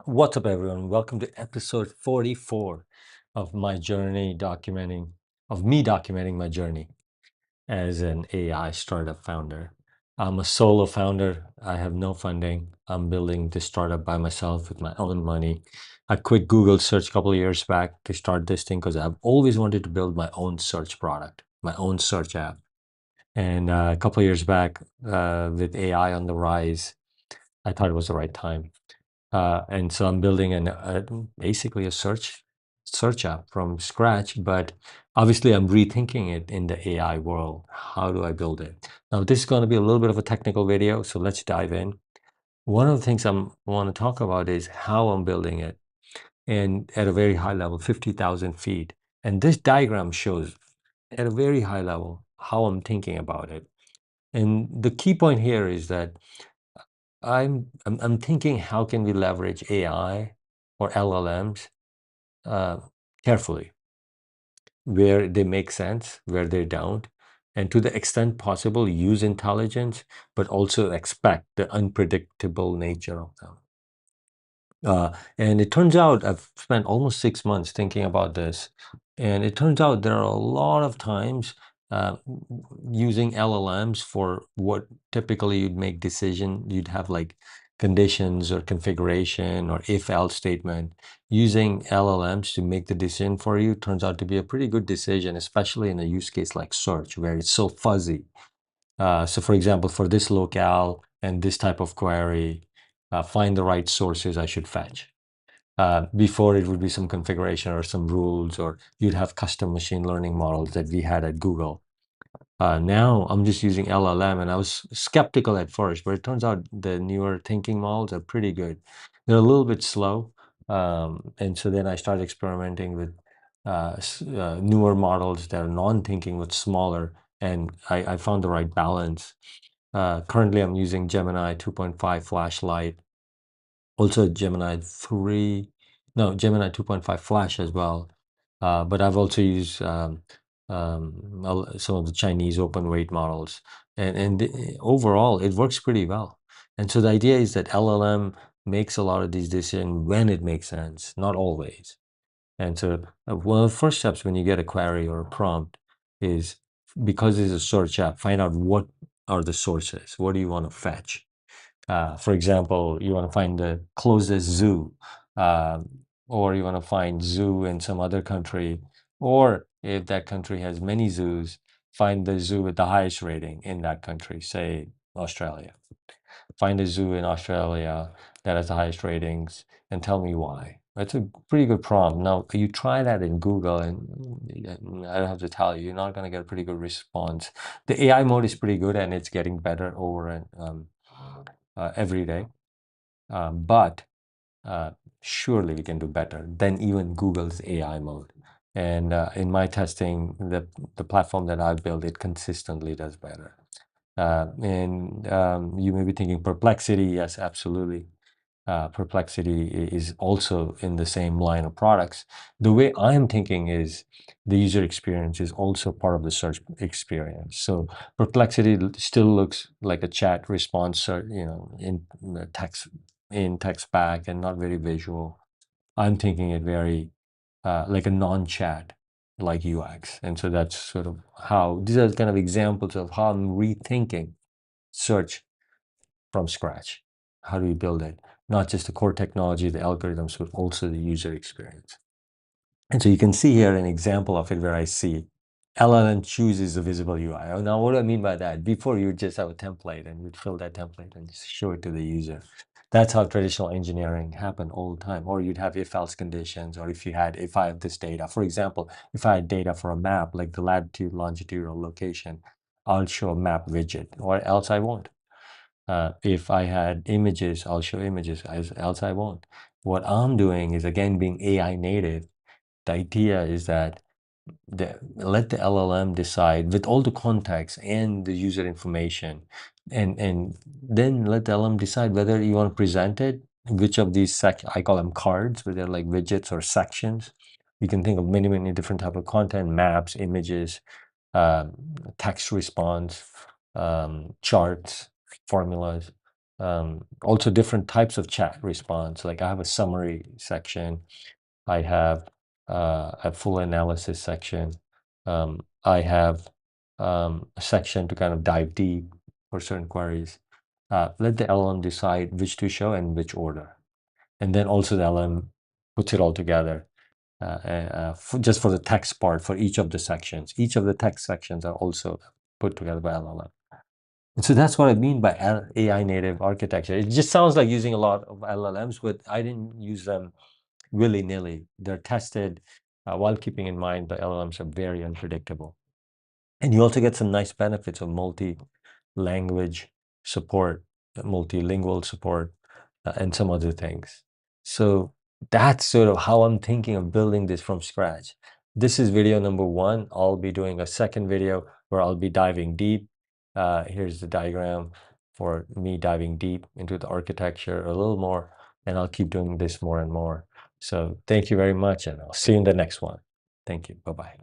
What's up, everyone? Welcome to episode 44 of my journey of me documenting my journey as an AI startup founder. I'm a solo founder. I have no funding. I'm building this startup by myself with my own money. I quit Google search a couple of years back to start this thing because I've always wanted to build my own search product, my own search app. And a couple of years back, with AI on the rise, I thought it was the right time. And so I'm building basically a search app from scratch, but obviously I'm rethinking it in the AI world. How do I build it? Now, this is going to be a little bit of a technical video, so let's dive in. One of the things I want to talk about is how I'm building it, and at a very high level, 50,000 feet. And this diagram shows at a very high level how I'm thinking about it. And the key point here is that I'm thinking, how can we leverage AI or LLMs uh, carefully, where they make sense, where they don't, and to the extent possible, use intelligence, but also expect the unpredictable nature of them. And it turns out I've spent almost 6 months thinking about this, and it turns out there are a lot of times using LLMs for what typically you'd make decision. You'd have like conditions or configuration or if-else statement. Using LLMs to make the decision for you turns out to be a pretty good decision, especially in a use case like search, where it's so fuzzy. So for example, for this locale and this type of query, find the right sources I should fetch. Before, it would be some configuration or some rules, or you'd have custom machine learning models that we had at Google. Now I'm just using LLM, and I was skeptical at first, but it turns out the newer thinking models are pretty good. They're a little bit slow. And so then I started experimenting with newer models that are non-thinking but smaller, and I found the right balance. Currently, I'm using Gemini 2.5 Flashlight, also Gemini 3, no, Gemini 2.5 Flash as well. But I've also used some of the Chinese open weight models. And overall, it works pretty well. And so the idea is that LLM makes a lot of these decisions when it makes sense, not always. And so one of the first steps when you get a query or a prompt is, because it's a search app, find out what are the sources. What do you want to fetch? For example, you want to find the closest zoo, or you want to find zoo in some other country, or if that country has many zoos, find the zoo with the highest rating in that country, say Australia. Find a zoo in Australia that has the highest ratings and tell me why. That's a pretty good prompt. Now, you try that in Google, and I don't have to tell you, you're not going to get a pretty good response. The AI mode is pretty good, and it's getting better over and every day. But surely we can do better than even Google's AI mode. And in my testing, the platform that I've built, it consistently does better. And you may be thinking Perplexity. Yes, absolutely. Perplexity is also in the same line of products. The way I'm thinking is the user experience is also part of the search experience. So Perplexity still looks like a chat response, in text back, and not very visual. I'm thinking it very like a non-chat like UX. And so that's sort of how these are kind of examples of how I'm rethinking search from scratch. How do we build it? Not just the core technology, the algorithms, but also the user experience. And so you can see here an example of it where I see LLM chooses a visible UI. Now, what do I mean by that? Before, you would just have a template and you'd fill that template and just show it to the user. That's how traditional engineering happened all the time. Or you'd have if-else conditions, or if I have this data. For example, if I had data for a map, like the latitude, longitudinal location, I'll show a map widget, or else I won't. If I had images, I'll show images, else I won't. What I'm doing is, again, being AI native. The idea is that let the LLM decide with all the context and the user information, and then let the LLM decide whether you want to present it, which of these I call them cards, where they're like widgets or sections. You can think of many, many different type of content: maps, images, text response, charts, formulas. Also different types of chat response. Like I have a summary section, I have a full analysis section, I have a section to kind of dive deep for certain queries. Let the LLM decide which to show and which order. And then also the LLM puts it all together just for the text part for each of the sections. Each of the text sections are also put together by LLM. And so that's what I mean by AI native architecture. It just sounds like using a lot of LLMs, but I didn't use them willy-nilly. They're tested while keeping in mind the LLMs are very unpredictable. And you also get some nice benefits of multi-language support, multilingual support, and some other things. So that's sort of how I'm thinking of building this from scratch. This is video number 1. I'll be doing a second video where I'll be diving deep. Here's the diagram for me diving deep into the architecture a little more, and I'll keep doing this more and more. So thank you very much, and I'll see you in the next one. Thank you. Bye-bye.